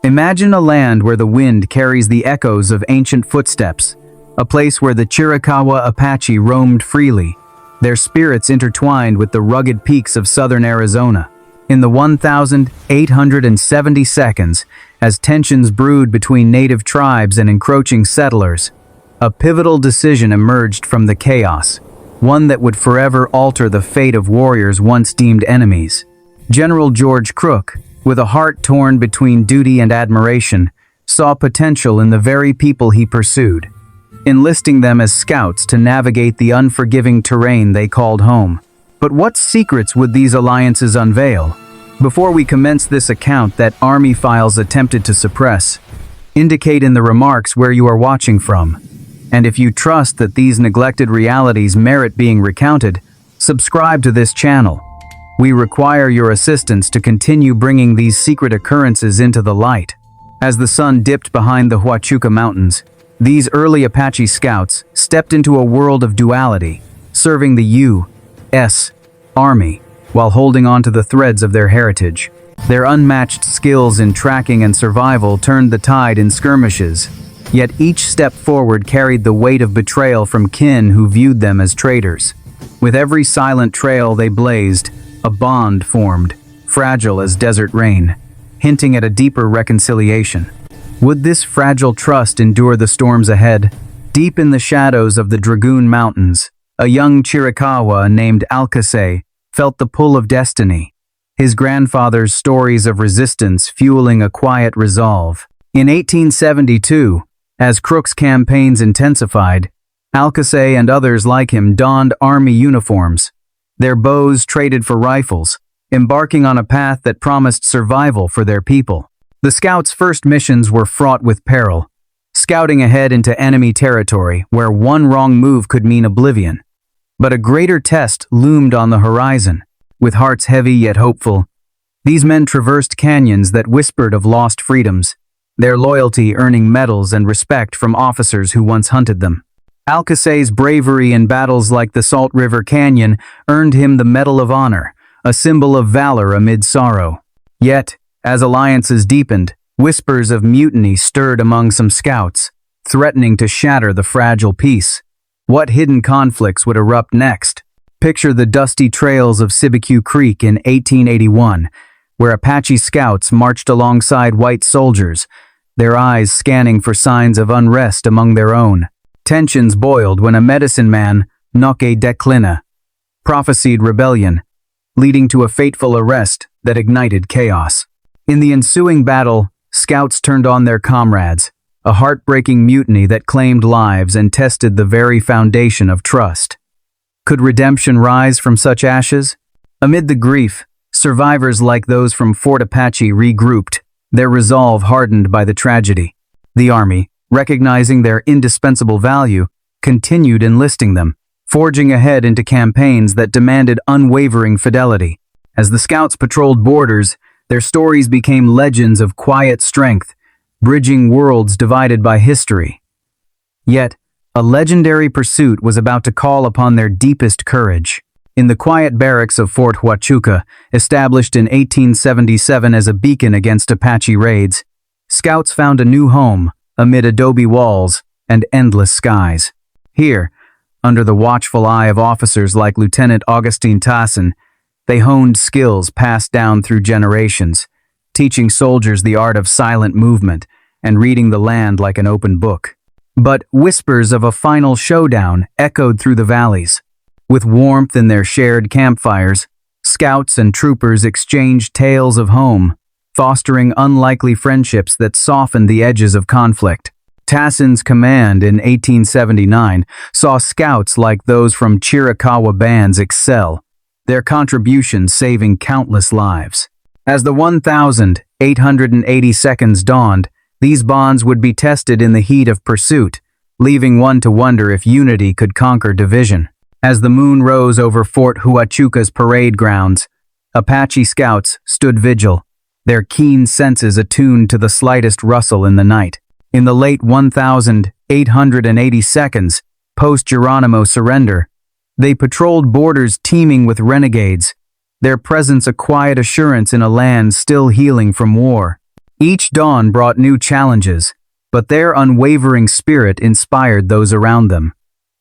Imagine a land where the wind carries the echoes of ancient footsteps, a place where the Chiricahua Apache roamed freely, their spirits intertwined with the rugged peaks of southern Arizona. In the 1,870 seconds, as tensions brewed between native tribes and encroaching settlers, a pivotal decision emerged from the chaos, one that would forever alter the fate of warriors once deemed enemies. General George Crook, with a heart torn between duty and admiration, saw potential in the very people he pursued, enlisting them as scouts to navigate the unforgiving terrain they called home. But what secrets would these alliances unveil? Before we commence this account that Army files attempted to suppress, indicate in the remarks where you are watching from. And if you trust that these neglected realities merit being recounted, subscribe to this channel. We require your assistance to continue bringing these secret occurrences into the light. As the sun dipped behind the Huachuca Mountains, these early Apache Scouts stepped into a world of duality, serving the U.S. Army while holding on to the threads of their heritage. Their unmatched skills in tracking and survival turned the tide in skirmishes, yet each step forward carried the weight of betrayal from kin who viewed them as traitors. With every silent trail they blazed, a bond formed, fragile as desert rain, hinting at a deeper reconciliation. Would this fragile trust endure the storms ahead? Deep in the shadows of the Dragoon Mountains, a young Chiricahua named Apache felt the pull of destiny, his grandfather's stories of resistance fueling a quiet resolve. In 1872, as Crook's campaigns intensified, Apache and others like him donned army uniforms, their bows traded for rifles, embarking on a path that promised survival for their people. The scouts' first missions were fraught with peril, scouting ahead into enemy territory where one wrong move could mean oblivion. But a greater test loomed on the horizon. With hearts heavy yet hopeful, these men traversed canyons that whispered of lost freedoms, their loyalty earning medals and respect from officers who once hunted them. Apache's bravery in battles like the Salt River Canyon earned him the Medal of Honor, a symbol of valor amid sorrow. Yet, as alliances deepened, whispers of mutiny stirred among some scouts, threatening to shatter the fragile peace. What hidden conflicts would erupt next? Picture the dusty trails of Cibecue Creek in 1881, where Apache Scouts marched alongside white soldiers, their eyes scanning for signs of unrest among their own. Tensions boiled when a medicine man, Noke Declina, prophesied rebellion, leading to a fateful arrest that ignited chaos. In the ensuing battle, scouts turned on their comrades, a heartbreaking mutiny that claimed lives and tested the very foundation of trust. Could redemption rise from such ashes? Amid the grief, survivors like those from Fort Apache regrouped, their resolve hardened by the tragedy. The Army, recognizing their indispensable value, continued enlisting them, forging ahead into campaigns that demanded unwavering fidelity. As the scouts patrolled borders, their stories became legends of quiet strength, bridging worlds divided by history. Yet, a legendary pursuit was about to call upon their deepest courage. In the quiet barracks of Fort Huachuca, established in 1877 as a beacon against Apache raids, scouts found a new home amid adobe walls and endless skies. Here, under the watchful eye of officers like Lieutenant Augustine Tassin, they honed skills passed down through generations, teaching soldiers the art of silent movement and reading the land like an open book. But whispers of a final showdown echoed through the valleys. With warmth in their shared campfires, scouts and troopers exchanged tales of home, fostering unlikely friendships that softened the edges of conflict. Tassin's command in 1879 saw scouts like those from Chiricahua bands excel, their contributions saving countless lives. As the 1,880 seconds dawned, these bonds would be tested in the heat of pursuit, leaving one to wonder if unity could conquer division. As the moon rose over Fort Huachuca's parade grounds, Apache Scouts stood vigil, their keen senses attuned to the slightest rustle in the night. In the late 1,880 seconds, post-Geronimo surrender, they patrolled borders teeming with renegades, their presence a quiet assurance in a land still healing from war. Each dawn brought new challenges, but their unwavering spirit inspired those around them.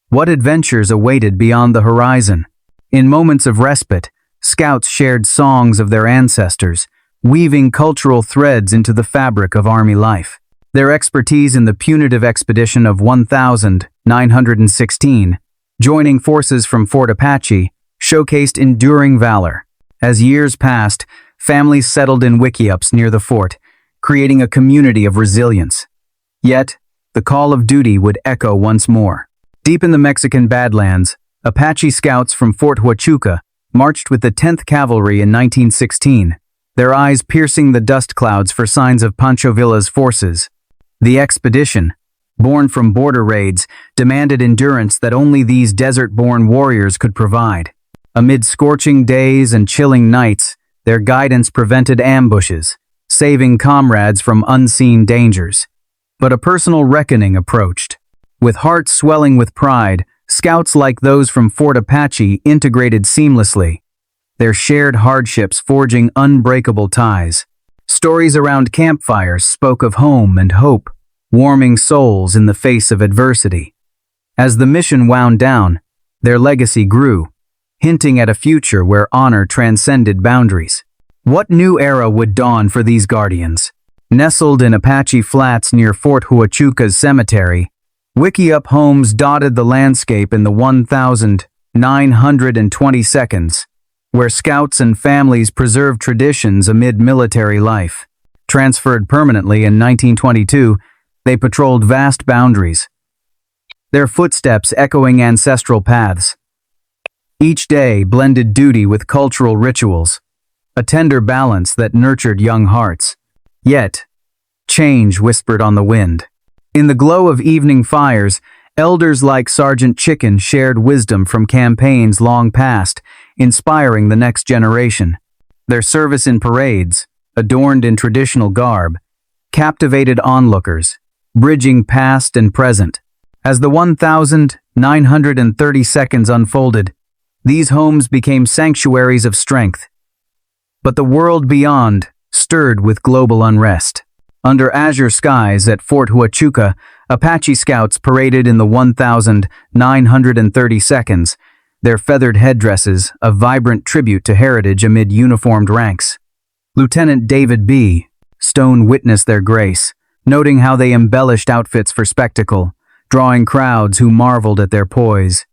What adventures awaited beyond the horizon? In moments of respite, scouts shared songs of their ancestors, weaving cultural threads into the fabric of Army life. Their expertise in the punitive expedition of 1916, joining forces from Fort Apache, showcased enduring valor. As years passed, families settled in wickiups near the fort, creating a community of resilience. Yet, the call of duty would echo once more. Deep in the Mexican Badlands, Apache Scouts from Fort Huachuca marched with the 10th Cavalry in 1916, their eyes piercing the dust clouds for signs of Pancho Villa's forces. The expedition, born from border raids, demanded endurance that only these desert-born warriors could provide. Amid scorching days and chilling nights, their guidance prevented ambushes, saving comrades from unseen dangers. But a personal reckoning approached. With hearts swelling with pride, scouts like those from Fort Apache integrated seamlessly, their shared hardships forging unbreakable ties. Stories around campfires spoke of home and hope, warming souls in the face of adversity. As the mission wound down, their legacy grew, hinting at a future where honor transcended boundaries. What new era would dawn for these guardians? Nestled in Apache Flats near Fort Huachuca's cemetery, wickiup homes dotted the landscape in the 1,920 seconds, where scouts and families preserved traditions amid military life. Transferred permanently in 1922, they patrolled vast boundaries, their footsteps echoing ancestral paths. Each day blended duty with cultural rituals, a tender balance that nurtured young hearts. Yet, change whispered on the wind. In the glow of evening fires, elders like Sergeant Chicken shared wisdom from campaigns long past, inspiring the next generation. Their service in parades, adorned in traditional garb, captivated onlookers, bridging past and present. As the 1,930 seconds unfolded, these homes became sanctuaries of strength. But the world beyond stirred with global unrest. Under azure skies at Fort Huachuca, Apache Scouts paraded in the 1,930 seconds, their feathered headdresses a vibrant tribute to heritage amid uniformed ranks. Lieutenant David B. Stone witnessed their grace, noting how they embellished outfits for spectacle, drawing crowds who marveled at their poise.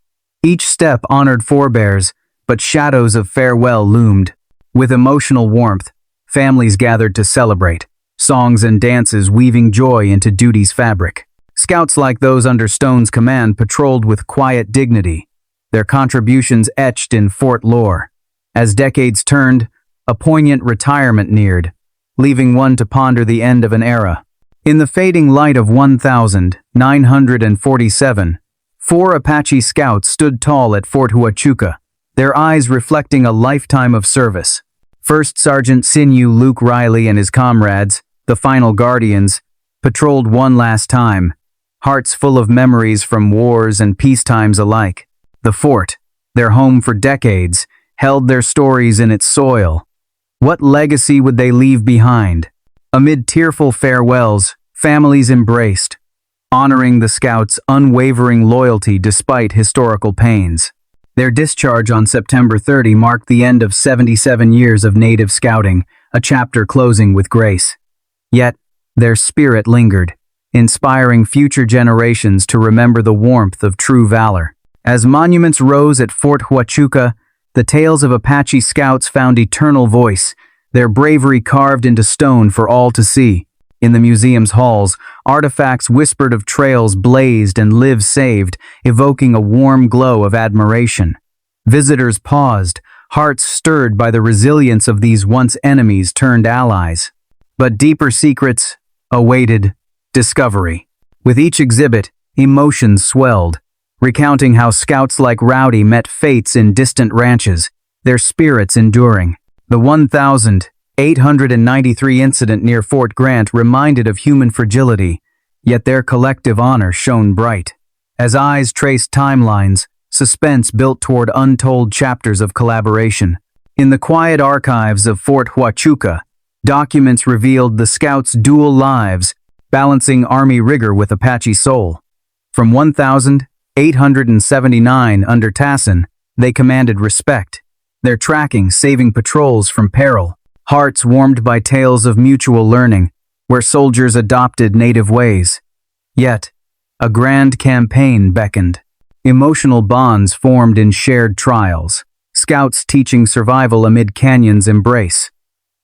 Each step honored forebears, but shadows of farewell loomed. With emotional warmth, families gathered to celebrate, songs and dances weaving joy into duty's fabric. Scouts like those under Stone's command patrolled with quiet dignity, their contributions etched in fort lore. As decades turned, a poignant retirement neared, leaving one to ponder the end of an era. In the fading light of 1947, 4 Apache Scouts stood tall at Fort Huachuca, their eyes reflecting a lifetime of service. First Sergeant Sinew Luke Riley and his comrades, the final guardians, patrolled one last time, hearts full of memories from wars and peacetimes alike. The fort, their home for decades, held their stories in its soil. What legacy would they leave behind? Amid tearful farewells, families embraced, honoring the scouts' unwavering loyalty despite historical pains. Their discharge on September 30 marked the end of 77 years of native scouting, a chapter closing with grace. Yet, their spirit lingered, inspiring future generations to remember the warmth of true valor. As monuments rose at Fort Huachuca, the tales of Apache Scouts found eternal voice, their bravery carved into stone for all to see. In the museum's halls, artifacts whispered of trails blazed and lives saved, evoking a warm glow of admiration. Visitors paused, hearts stirred by the resilience of these once enemies turned allies. But deeper secrets awaited discovery. With each exhibit, emotions swelled, recounting how scouts like Rowdy met fates in distant ranches, their spirits enduring. The 1,893 incident near Fort Grant reminded of human fragility, yet their collective honor shone bright. As eyes traced timelines, suspense built toward untold chapters of collaboration. In the quiet archives of Fort Huachuca, Documents revealed the Scouts' dual lives, balancing Army rigor with Apache soul. From 1,879 under Tassin, they commanded respect, their tracking saving patrols from peril, hearts warmed by tales of mutual learning, where soldiers adopted native ways. Yet, a grand campaign beckoned. Emotional bonds formed in shared trials, Scouts teaching survival amid canyons' embrace.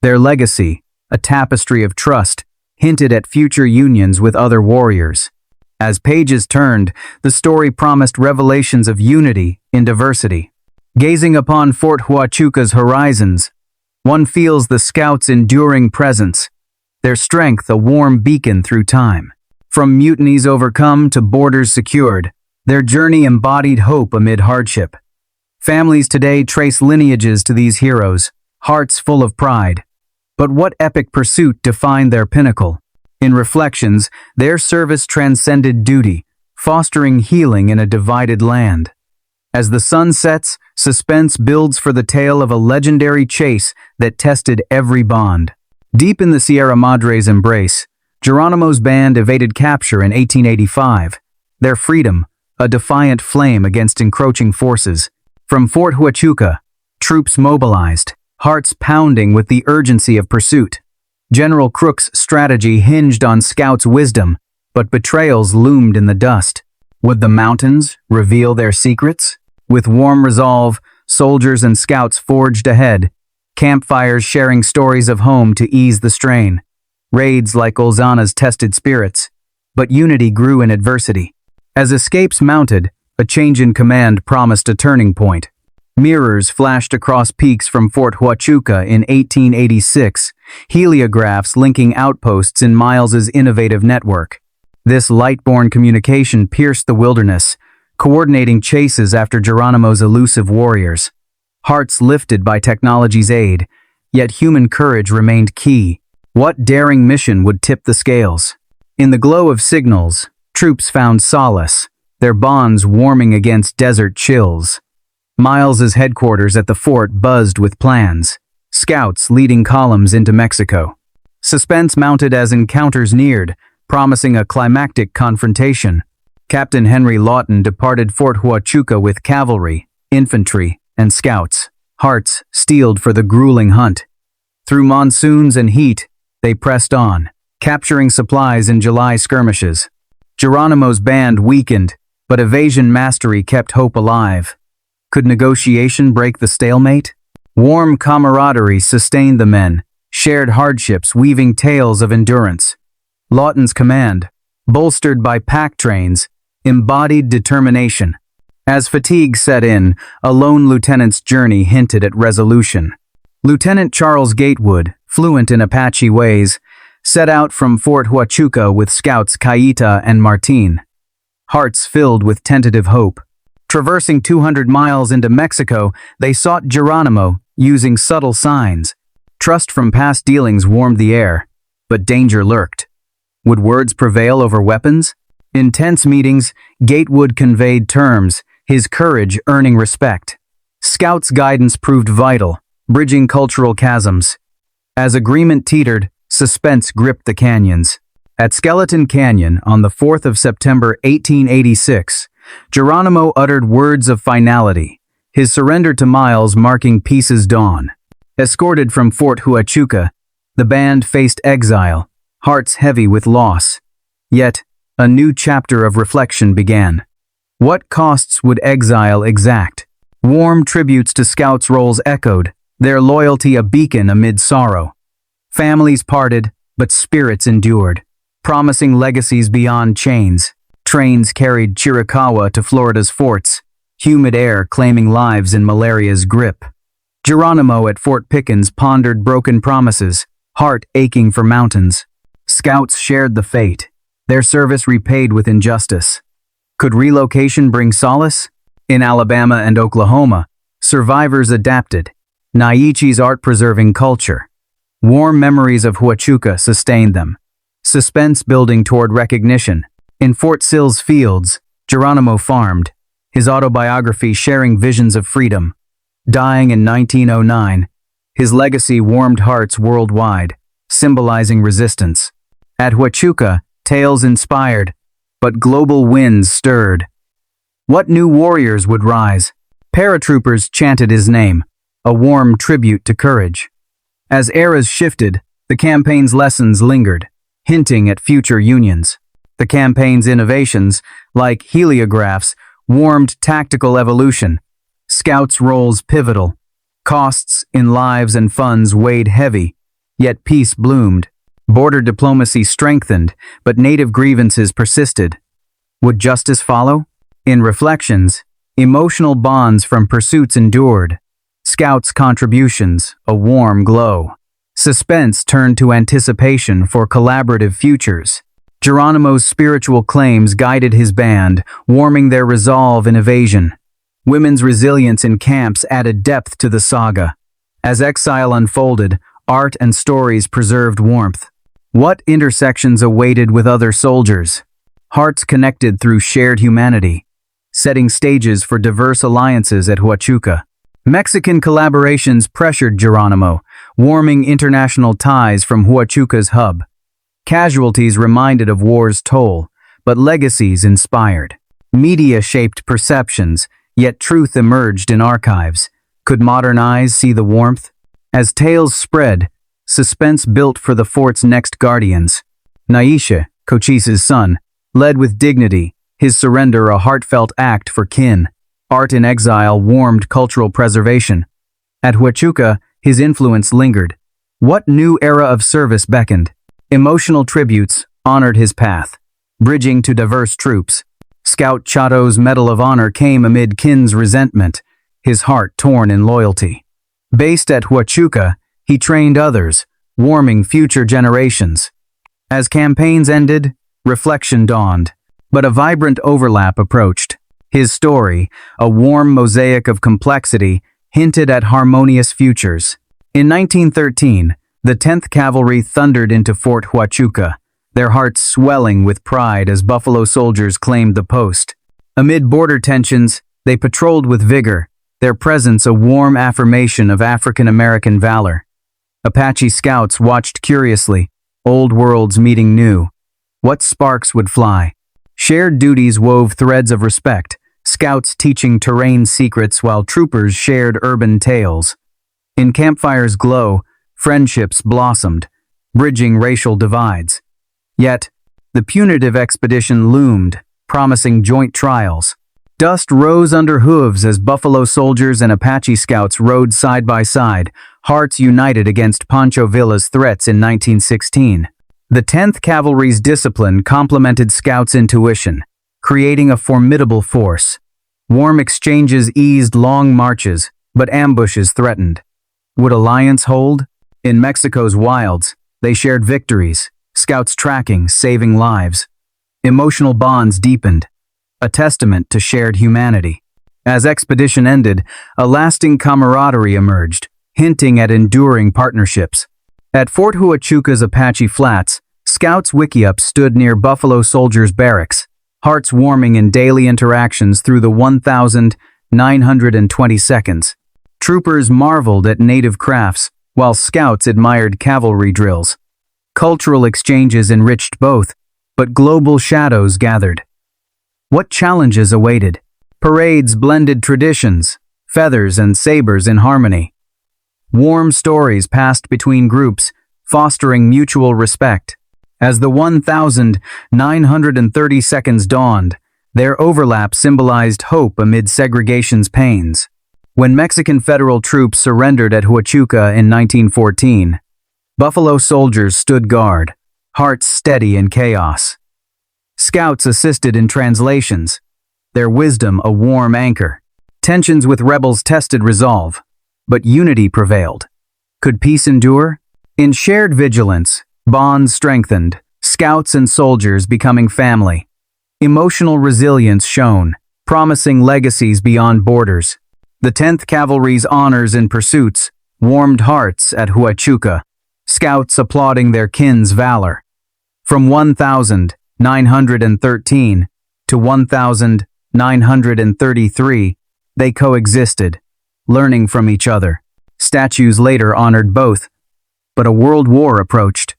Their legacy, a tapestry of trust, hinted at future unions with other warriors. As pages turned, the story promised revelations of unity in diversity. Gazing upon Fort Huachuca's horizons, one feels the Scouts' enduring presence, their strength a warm beacon through time. From mutinies overcome to borders secured, their journey embodied hope amid hardship. Families today trace lineages to these heroes, hearts full of pride. But what epic pursuit defined their pinnacle? In Reflections, their service transcended duty, fostering healing in a divided land. As the sun sets, suspense builds for the tale of a legendary chase that tested every bond. Deep in the Sierra Madre's embrace, Geronimo's band evaded capture in 1885. Their freedom, a defiant flame against encroaching forces. From Fort Huachuca, troops mobilized, hearts pounding with the urgency of pursuit. General Crook's strategy hinged on Scouts' wisdom, but betrayals loomed in the dust. Would the mountains reveal their secrets? With warm resolve, soldiers and Scouts forged ahead, campfires sharing stories of home to ease the strain. Raids like Olzana's tested spirits, but unity grew in adversity. As escapes mounted, a change in command promised a turning point. Mirrors flashed across peaks from Fort Huachuca in 1886, heliographs linking outposts in Miles's innovative network. This light-borne communication pierced the wilderness, coordinating chases after Geronimo's elusive warriors. Hearts lifted by technology's aid, yet human courage remained key. What daring mission would tip the scales? In the glow of signals, troops found solace, their bonds warming against desert chills. Miles's headquarters at the fort buzzed with plans, Scouts leading columns into Mexico. Suspense mounted as encounters neared, promising a climactic confrontation. Captain Henry Lawton departed Fort Huachuca with cavalry, infantry, and Scouts, hearts steeled for the grueling hunt. Through monsoons and heat, they pressed on, capturing supplies in July skirmishes. Geronimo's band weakened, but evasion mastery kept hope alive. Could negotiation break the stalemate? Warm camaraderie sustained the men, shared hardships weaving tales of endurance. Lawton's command, bolstered by pack trains, embodied determination. As fatigue set in, a lone lieutenant's journey hinted at resolution. Lieutenant Charles Gatewood, fluent in Apache ways, set out from Fort Huachuca with Scouts Caita and Martin. Hearts filled with tentative hope. Traversing 200 miles into Mexico, they sought Geronimo, using subtle signs. Trust from past dealings warmed the air, but danger lurked. Would words prevail over weapons? In tense meetings, Gatewood conveyed terms, his courage earning respect. Scouts' guidance proved vital, bridging cultural chasms. As agreement teetered, suspense gripped the canyons. At Skeleton Canyon on the 4th of September 1886, Geronimo uttered words of finality, his surrender to Miles marking peace's dawn. Escorted from Fort Huachuca, the band faced exile, hearts heavy with loss. Yet, a new chapter of reflection began. What costs would exile exact? Warm tributes to Scouts' roles echoed, their loyalty a beacon amid sorrow. Families parted, but spirits endured, promising legacies beyond chains. Trains carried Chiricahua to Florida's forts, humid air claiming lives in malaria's grip. Geronimo at Fort Pickens pondered broken promises, heart aching for mountains. Scouts shared the fate, their service repaid with injustice. Could relocation bring solace? In Alabama and Oklahoma, survivors adapted, Naiche's art-preserving culture. Warm memories of Huachuca sustained them, suspense building toward recognition. In Fort Sill's fields, Geronimo farmed, his autobiography sharing visions of freedom. Dying in 1909, his legacy warmed hearts worldwide, symbolizing resistance. At Huachuca, tales inspired, but global winds stirred. What new warriors would rise? Paratroopers chanted his name, a warm tribute to courage. As eras shifted, the campaign's lessons lingered, hinting at future unions. The campaign's innovations, like heliographs, warmed tactical evolution. Scouts' roles pivotal. Costs in lives and funds weighed heavy, yet peace bloomed. Border diplomacy strengthened, but native grievances persisted. Would justice follow? In reflections, emotional bonds from pursuits endured. Scouts' contributions, a warm glow. Suspense turned to anticipation for collaborative futures. Geronimo's spiritual claims guided his band, warming their resolve in evasion. Women's resilience in camps added depth to the saga. As exile unfolded, art and stories preserved warmth. What intersections awaited with other soldiers? Hearts connected through shared humanity, setting stages for diverse alliances at Huachuca. Mexican collaborations pressured Geronimo, warming international ties from Huachuca's hub. Casualties reminded of war's toll, but legacies inspired. Media shaped perceptions, yet truth emerged in archives. Could modern eyes see the warmth? As tales spread, suspense built for the fort's next guardians. Naisha, Cochise's son, led with dignity, his surrender a heartfelt act for kin. Art in exile warmed cultural preservation. At Huachuca, his influence lingered. What new era of service beckoned? Emotional tributes honored his path, bridging to diverse troops. Scout Chato's Medal of Honor came amid kin's resentment, his heart torn in loyalty. Based at Huachuca, he trained others, warming future generations. As campaigns ended, reflection dawned, but a vibrant overlap approached. His story, a warm mosaic of complexity, hinted at harmonious futures. In 1913, the 10th Cavalry thundered into Fort Huachuca, their hearts swelling with pride as Buffalo soldiers claimed the post. Amid border tensions, they patrolled with vigor, their presence a warm affirmation of African-American valor. Apache Scouts watched curiously, old worlds meeting new. What sparks would fly? Shared duties wove threads of respect, Scouts teaching terrain secrets while troopers shared urban tales. In campfire's glow, friendships blossomed, bridging racial divides. Yet, the punitive expedition loomed, promising joint trials. Dust rose under hooves as Buffalo soldiers and Apache Scouts rode side by side, hearts united against Pancho Villa's threats in 1916. The 10th Cavalry's discipline complemented Scouts' intuition, creating a formidable force. Warm exchanges eased long marches, but ambushes threatened. Would alliance hold? In Mexico's wilds, they shared victories, Scouts tracking, saving lives. Emotional bonds deepened, a testament to shared humanity. As expedition ended, a lasting camaraderie emerged, hinting at enduring partnerships. At Fort Huachuca's Apache Flats, Scouts Wickiup stood near Buffalo soldiers' barracks, hearts warming in daily interactions through the 1,920 seconds. Troopers marveled at native crafts, while Scouts admired cavalry drills. Cultural exchanges enriched both, but global shadows gathered. What challenges awaited? Parades blended traditions, feathers and sabers in harmony. Warm stories passed between groups, fostering mutual respect. As the 1,930 seconds dawned, their overlap symbolized hope amid segregation's pains. When Mexican federal troops surrendered at Huachuca in 1914, Buffalo soldiers stood guard, hearts steady in chaos. Scouts assisted in translations, their wisdom a warm anchor. Tensions with rebels tested resolve, but unity prevailed. Could peace endure? In shared vigilance, bonds strengthened, Scouts and soldiers becoming family. Emotional resilience shone, promising legacies beyond borders. The 10th Cavalry's honors and pursuits warmed hearts at Huachuca, Scouts applauding their kin's valor. From 1,913 to 1,933, they coexisted, learning from each other. Statues later honored both, But a world war approached.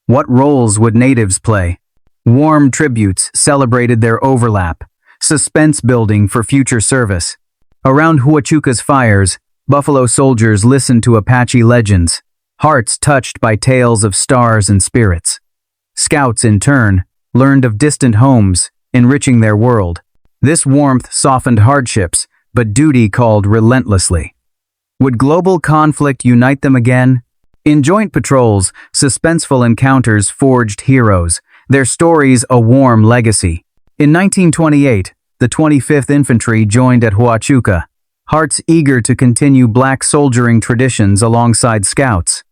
What roles would natives play? Warm tributes celebrated their overlap, suspense building for future service. Around Huachuca's fires, buffalo soldiers listened to Apache legends, hearts touched by tales of stars and spirits. Scouts, in turn, learned of distant homes, enriching their world. This warmth softened hardships, but duty called relentlessly. Would global conflict unite them again? In joint patrols, suspenseful encounters forged heroes, their stories a warm legacy. In 1928, the 25th Infantry joined at Huachuca, hearts eager to continue black soldiering traditions alongside scouts.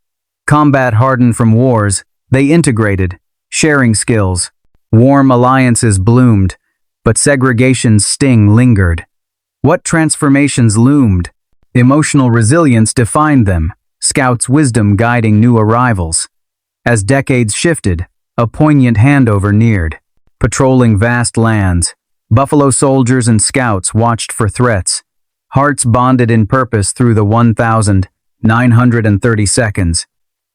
Combat hardened from wars, they integrated, sharing skills. Warm alliances bloomed, but segregation's sting lingered. What transformations loomed? Emotional resilience defined them, scouts' wisdom guiding new arrivals. As decades shifted, a poignant handover neared. Patrolling vast lands, buffalo soldiers and scouts watched for threats. Hearts bonded in purpose through the 1,930 seconds.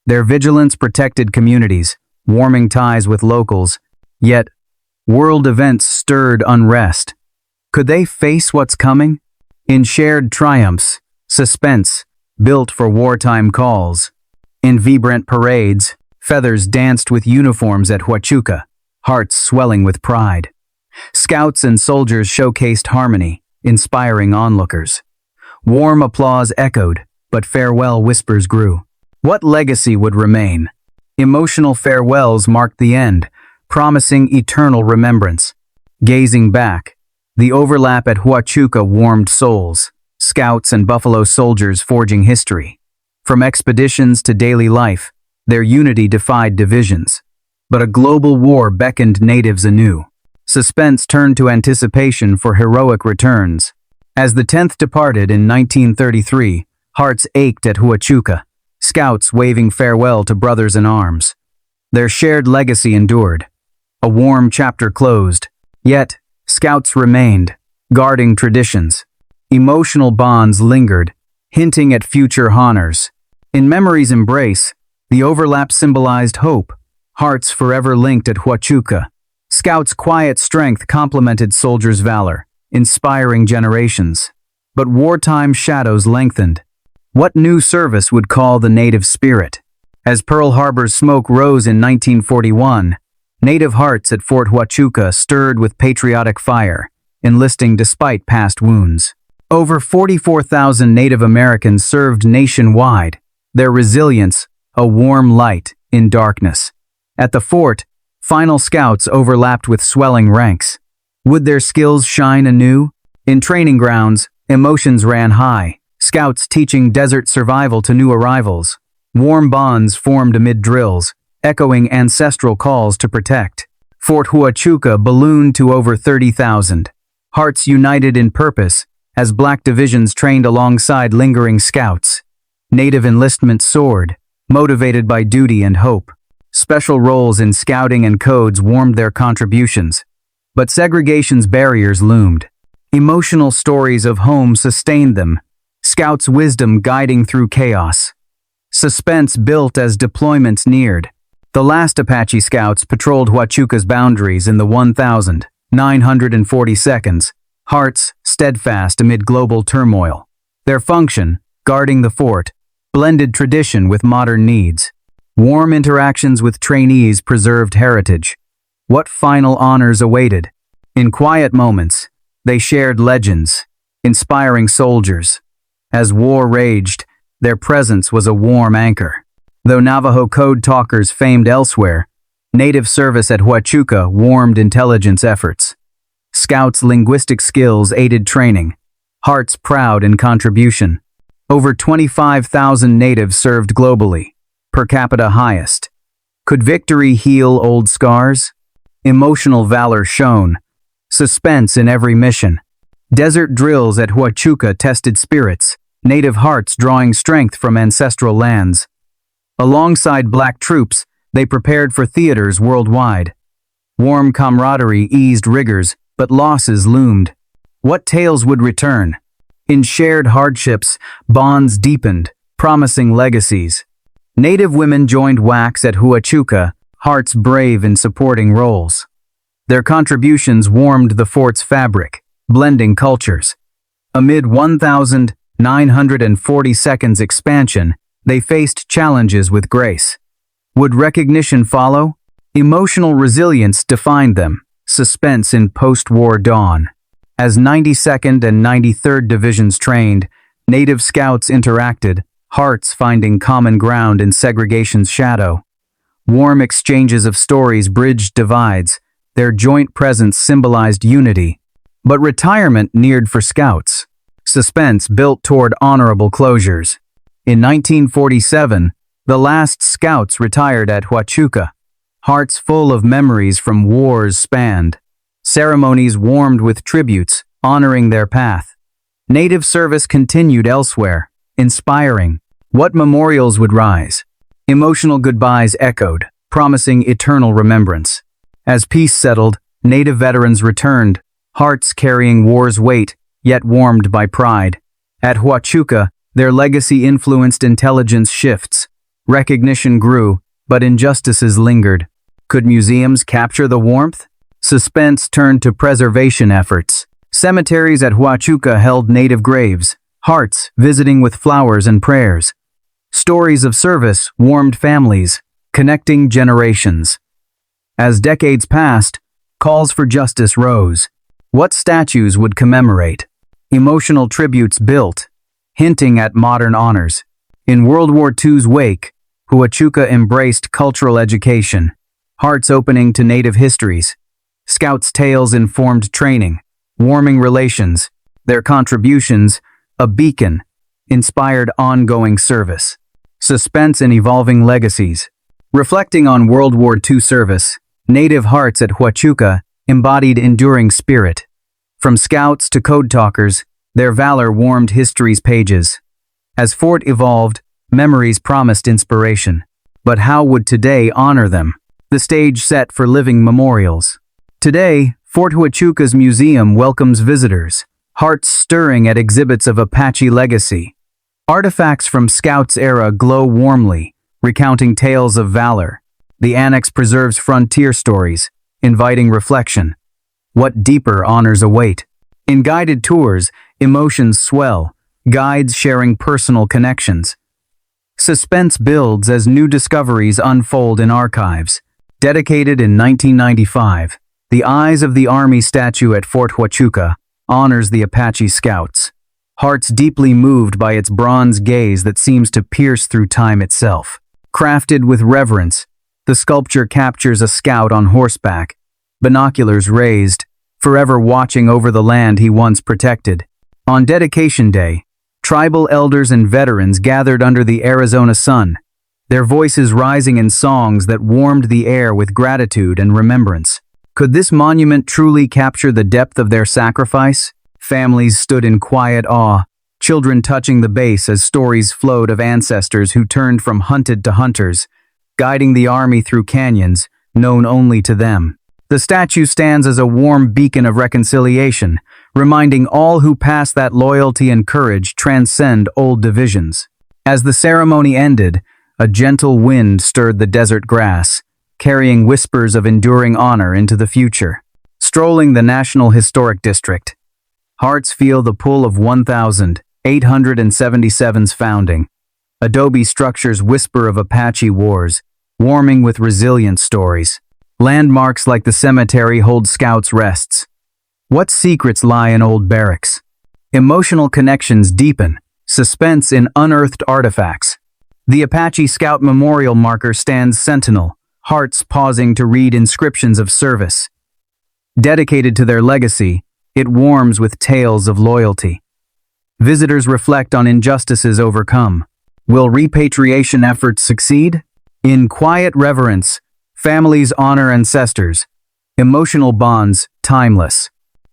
Their vigilance protected communities, warming ties with locals. Yet, world events stirred unrest. Could they face what's coming? In shared triumphs, suspense, built for wartime calls. In vibrant parades, feathers danced with uniforms at Huachuca, hearts swelling with pride. Scouts and soldiers showcased harmony, inspiring onlookers. Warm applause echoed, but farewell whispers grew. What legacy would remain? Emotional farewells marked the end, promising eternal remembrance. Gazing back, the overlap at Huachuca warmed souls, scouts and buffalo soldiers forging history. From expeditions to daily life, their unity defied divisions. But a global war beckoned natives anew. Suspense turned to anticipation for heroic returns. As the 10th departed in 1933, hearts ached at Huachuca, scouts waving farewell to brothers in arms. Their shared legacy endured. A warm chapter closed. Yet, scouts remained, guarding traditions. Emotional bonds lingered, hinting at future honors. In memory's embrace, the overlap symbolized hope, hearts forever linked at Huachuca. Scouts' quiet strength complemented soldiers' valor, inspiring generations. But wartime shadows lengthened. What new service would call the native spirit? As Pearl Harbor's smoke rose in 1941, native hearts at Fort Huachuca stirred with patriotic fire, enlisting despite past wounds. Over 44,000 Native Americans served nationwide, their resilience a warm light in darkness. At the fort, final scouts overlapped with swelling ranks. Would their skills shine anew? In training grounds, emotions ran high, scouts teaching desert survival to new arrivals. Warm bonds formed amid drills, echoing ancestral calls to protect. Fort Huachuca ballooned to over 30,000. Hearts united in purpose, as black divisions trained alongside lingering scouts. Native enlistment soared, motivated by duty and hope. Special roles in scouting and codes warmed their contributions. But segregation's barriers loomed. Emotional stories of home sustained them, scouts' wisdom guiding through chaos. Suspense built as deployments neared. The last Apache Scouts patrolled Huachuca's boundaries in the 1,940 seconds, hearts steadfast amid global turmoil. Their function, guarding the fort, blended tradition with modern needs. Warm interactions with trainees preserved heritage. What final honors awaited? In quiet moments, they shared legends, inspiring soldiers. As war raged, their presence was a warm anchor. Though Navajo code talkers famed elsewhere, native service at Huachuca warmed intelligence efforts. Scouts' linguistic skills aided training, hearts proud in contribution. Over 25,000 natives served globally, per capita highest. Could victory heal old scars? Emotional valor shone, suspense in every mission. Desert drills at Huachuca tested spirits, native hearts drawing strength from ancestral lands. Alongside black troops, they prepared for theaters worldwide. Warm camaraderie eased rigors, but losses loomed. What tales would return? In shared hardships, bonds deepened, promising legacies. Native women joined WACs at Huachuca, hearts brave in supporting roles. Their contributions warmed the fort's fabric, blending cultures. Amid 1,940 seconds expansion, they faced challenges with grace. Would recognition follow? Emotional resilience defined them, suspense in post-war dawn. As 92nd and 93rd Divisions trained, Native Scouts interacted, hearts finding common ground in segregation's shadow. Warm exchanges of stories bridged divides, their joint presence symbolized unity. But retirement neared for Scouts. Suspense built toward honorable closures. In 1947, the last Scouts retired at Huachuca. Hearts full of memories from wars spanned. Ceremonies warmed with tributes, honoring their path. Native service continued elsewhere, inspiring. What memorials would rise? Emotional goodbyes echoed, promising eternal remembrance. As peace settled, Native veterans returned, hearts carrying war's weight, yet warmed by pride. At Huachuca, their legacy influenced intelligence shifts. Recognition grew, but injustices lingered. Could museums capture the warmth? Suspense turned to preservation efforts. Cemeteries at Huachuca held native graves, hearts visiting with flowers and prayers. Stories of service warmed families, connecting generations. As decades passed, calls for justice rose. What statues would commemorate? Emotional tributes built, hinting at modern honors. In World War II's wake, Huachuca embraced cultural education, hearts opening to native histories. Scouts' tales informed training, warming relations. Their contributions, a beacon, inspired ongoing service. Suspense and evolving legacies. Reflecting on World War II service, Native hearts at Huachuca embodied enduring spirit. From Scouts to code talkers, their valor warmed history's pages. As fort evolved, memories promised inspiration. But how would today honor them? The stage set for living memorials. Today, Fort Huachuca's museum welcomes visitors, hearts stirring at exhibits of Apache legacy. Artifacts from Scouts' era glow warmly, recounting tales of valor. The annex preserves frontier stories, inviting reflection. What deeper honors await? In guided tours, emotions swell, guides sharing personal connections. Suspense builds as new discoveries unfold in archives. Dedicated in 1995, the Eyes of the Army statue at Fort Huachuca honors the Apache Scouts. Hearts deeply moved by its bronze gaze that seems to pierce through time itself. Crafted with reverence, the sculpture captures a scout on horseback, binoculars raised, forever watching over the land he once protected. On dedication day, tribal elders and veterans gathered under the Arizona sun, their voices rising in songs that warmed the air with gratitude and remembrance. Could this monument truly capture the depth of their sacrifice? Families stood in quiet awe, children touching the base as stories flowed of ancestors who turned from hunted to hunters, guiding the army through canyons known only to them. The statue stands as a warm beacon of reconciliation, reminding all who pass that loyalty and courage transcend old divisions. As the ceremony ended, a gentle wind stirred the desert grass, carrying whispers of enduring honor into the future. Strolling the National Historic District, hearts feel the pull of 1877's founding. Adobe structures whisper of Apache Wars, warming with resilient stories. Landmarks like the cemetery hold Scouts' rests. What secrets lie in old barracks? Emotional connections deepen, suspense in unearthed artifacts. The Apache Scout Memorial Marker stands sentinel, hearts pausing to read inscriptions of service. Dedicated to their legacy, it warms with tales of loyalty. Visitors reflect on injustices overcome. Will repatriation efforts succeed? In quiet reverence, families honor ancestors. Emotional bonds, timeless.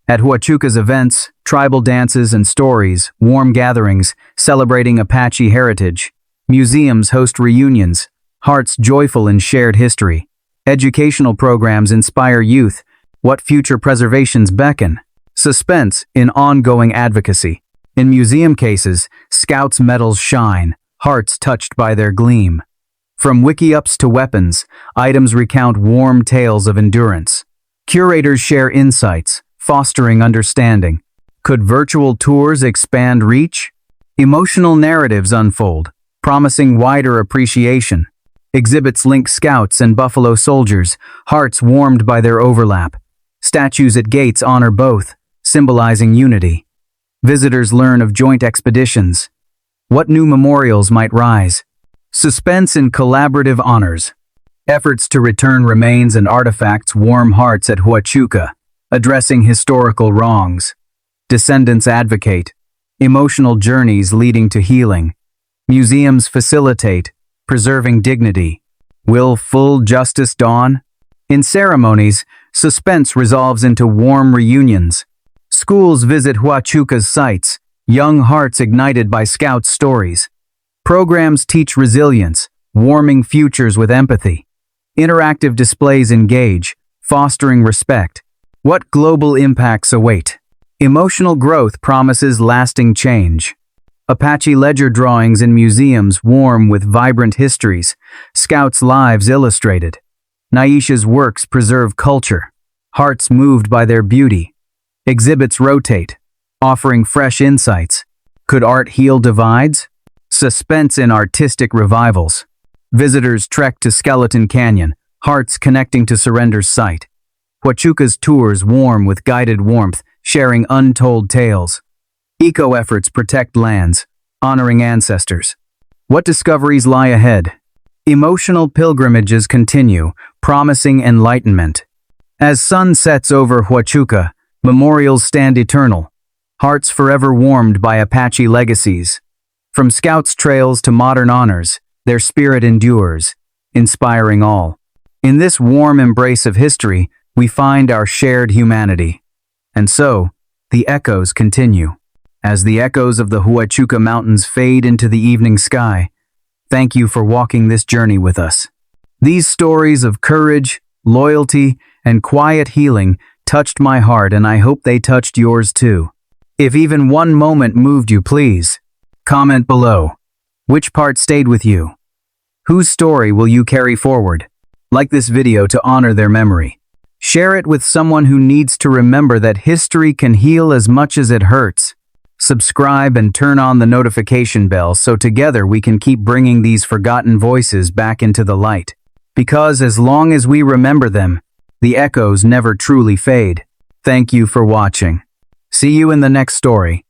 At Huachuca's events, tribal dances and stories, warm gatherings celebrating Apache heritage. Museums host reunions, hearts joyful in shared history. Educational programs inspire youth. What future preservations beckon? Suspense in ongoing advocacy. In museum cases, Scouts' medals shine, hearts touched by their gleam. From wiki-ups to weapons, items recount warm tales of endurance. Curators share insights, fostering understanding. Could virtual tours expand reach? Emotional narratives unfold, promising wider appreciation. Exhibits link scouts and buffalo soldiers, hearts warmed by their overlap. Statues at gates honor both, symbolizing unity. Visitors learn of joint expeditions. What new memorials might rise? Suspense in collaborative honors. Efforts to return remains and artifacts warm hearts at Huachuca, addressing historical wrongs. Descendants advocate. Emotional journeys leading to healing. Museums facilitate, preserving dignity. Will full justice dawn? In ceremonies, suspense resolves into warm reunions. Schools visit Huachuca's sites, young hearts ignited by Scouts' stories. Programs teach resilience, warming futures with empathy. Interactive displays engage, fostering respect. What global impacts await? Emotional growth promises lasting change. Apache ledger drawings in museums warm with vibrant histories, Scouts' lives illustrated. Naisha's works preserve culture, hearts moved by their beauty. Exhibits rotate, offering fresh insights. Could art heal divides? Suspense in artistic revivals. Visitors trek to Skeleton Canyon, hearts connecting to Surrender's site. Huachuca's tours warm with guided warmth, sharing untold tales. Eco-efforts protect lands, honoring ancestors. What discoveries lie ahead? Emotional pilgrimages continue, promising enlightenment. As sun sets over Huachuca, memorials stand eternal, hearts forever warmed by Apache legacies. From Scouts' trails to modern honors, their spirit endures, inspiring all. In this warm embrace of history, we find our shared humanity. And so, the echoes continue. As the echoes of the Huachuca Mountains fade into the evening sky, thank you for walking this journey with us. These stories of courage, loyalty, and quiet healing touched my heart, and I hope they touched yours too. If even one moment moved you, please comment below. Which part stayed with you? Whose story will you carry forward? Like this video to honor their memory. Share it with someone who needs to remember that history can heal as much as it hurts. Subscribe and turn on the notification bell so together we can keep bringing these forgotten voices back into the light. Because as long as we remember them, the echoes never truly fade. Thank you for watching. See you in the next story.